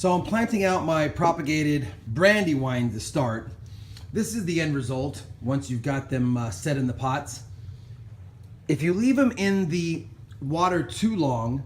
So I'm planting out my propagated brandywine to start. This is the end result once you've got them set in the pots. If you leave them in the water too long,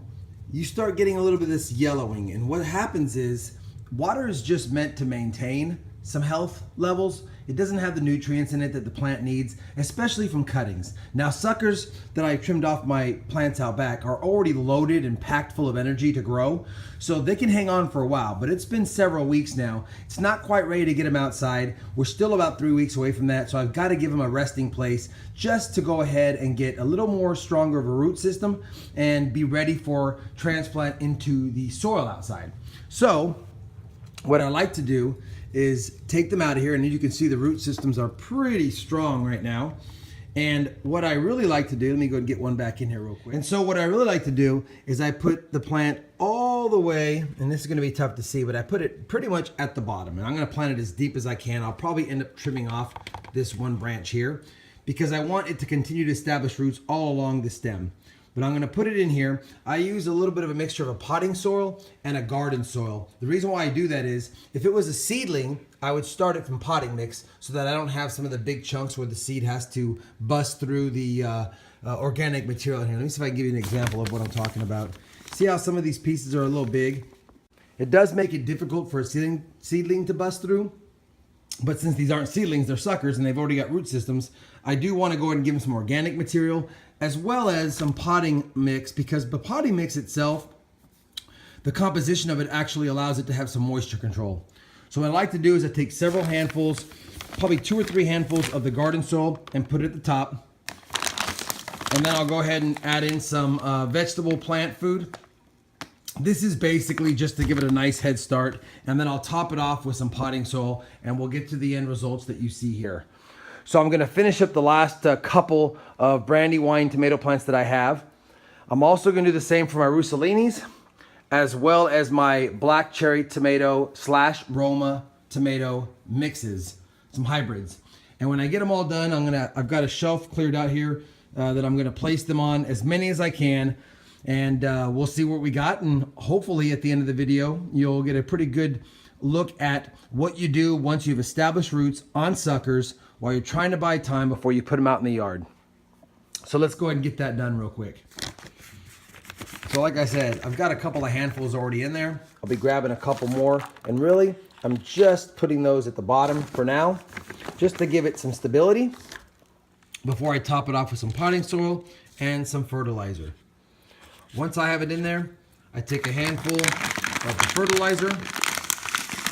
you start getting a little bit of this yellowing. And what happens is water is just meant to maintain some health levels. It doesn't have the nutrients in it that the plant needs, especially from cuttings. Now, suckers that I trimmed off my plants out back are already loaded and packed full of energy to grow, so they can hang on for a while, but it's been several weeks now. It's not quite ready to get them outside. We're still about 3 weeks away from that, so I've got to give them a resting place just to go ahead and get a little more stronger of a root system and be ready for transplant into the soil outside. So what I like to do is take them out of here, and as you can see, the root systems are pretty strong right now. And what I really like to do, let me go and get one back in here real quick. And so what I really like to do is I put the plant all the way, and this is gonna be tough to see, but I put it pretty much at the bottom, and I'm gonna plant it as deep as I can. I'll probably end up trimming off this one branch here because I want it to continue to establish roots all along the stem. But I'm going to put it in here. I use a little bit of a mixture of a potting soil and a garden soil. The reason why I do that is if it was a seedling, I would start it from potting mix so that I don't have some of the big chunks where the seed has to bust through the organic material here. Let me see if I can give you an example of what I'm talking about. See how some of these pieces are a little big? It does make it difficult for a seedling to bust through. But since these aren't seedlings, they're suckers, and they've already got root systems, I do want to go ahead and give them some organic material as well as some potting mix, because the potting mix itself, the composition of it actually allows it to have some moisture control. So what I like to do is I take several handfuls, probably 2 or 3 handfuls of the garden soil and put it at the top. And then I'll go ahead and add in some vegetable plant food. This is basically just to give it a nice head start, and then I'll top it off with some potting soil, and we'll get to the end results that you see here. So I'm going to finish up the last couple of brandywine tomato plants that I have. I'm also going to do the same for my Roussellinis, as well as my black cherry tomato / Roma tomato mixes, some hybrids. And when I get them all done, I've got a shelf cleared out here that I'm going to place them on, as many as I can. And we'll see what we got, and hopefully at the end of the video you'll get a pretty good look at what you do once you've established roots on suckers while you're trying to buy time before you put them out in the yard. So let's go ahead and get that done real quick. So like I said, I've got a couple of handfuls already in there. I'll be grabbing a couple more, and really I'm just putting those at the bottom for now, just to give it some stability before I top it off with some potting soil and some fertilizer. Once I have it in there, I take a handful of the fertilizer,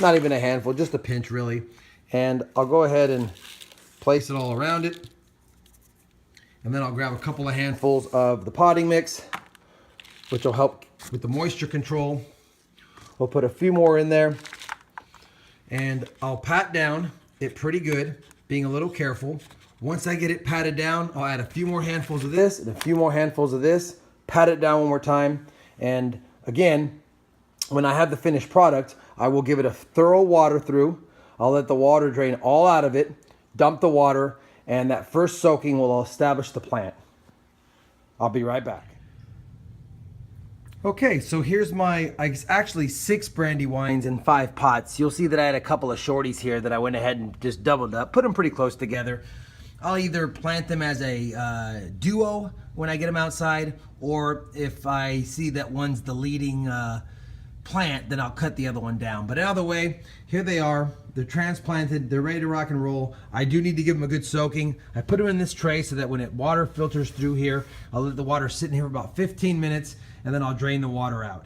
not even a handful, just a pinch really, and I'll go ahead and place it all around it. And then I'll grab a couple of handfuls of the potting mix, which will help with the moisture control. We'll put a few more in there, and I'll pat down it pretty good, being a little careful. Once I get it patted down, I'll add a few more handfuls of this and a few more handfuls of this. Pat it down one more time, and again, when I have the finished product, I will give it a thorough water through. I'll let the water drain all out of it, dump the water, and that first soaking will establish the plant. I'll be right back. Okay, so here's my, actually 6 brandywines in 5 pots. You'll see that I had a couple of shorties here that I went ahead and just doubled up, put them pretty close together. I'll either plant them as a duo when I get them outside, or if I see that one's the leading plant, then I'll cut the other one down. But either way, here they are. They're transplanted. They're ready to rock and roll. I do need to give them a good soaking. I put them in this tray so that when water filters through here, I'll let the water sit in here for about 15 minutes, and then I'll drain the water out.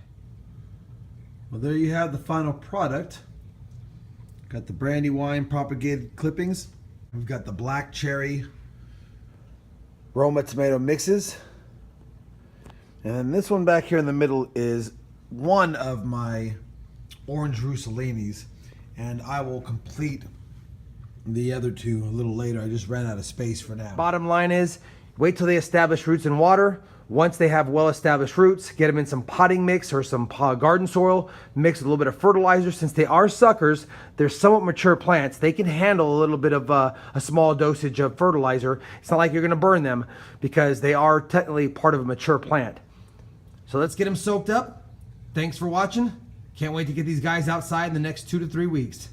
Well, there you have the final product. Got the brandywine propagated clippings. We've got the black cherry Roma tomato mixes. And then this one back here in the middle is one of my orange Roussellinis. And I will complete the other 2 a little later. I just ran out of space for now. Bottom line is, wait till they establish roots in water. Once they have well-established roots, get them in some potting mix or some garden soil, mix with a little bit of fertilizer. Since they are suckers, they're somewhat mature plants. They can handle a little bit of a small dosage of fertilizer. It's not like you're gonna burn them because they are technically part of a mature plant. So let's get them soaked up. Thanks for watching, Can't wait to get these guys outside in the next 2 to 3 weeks.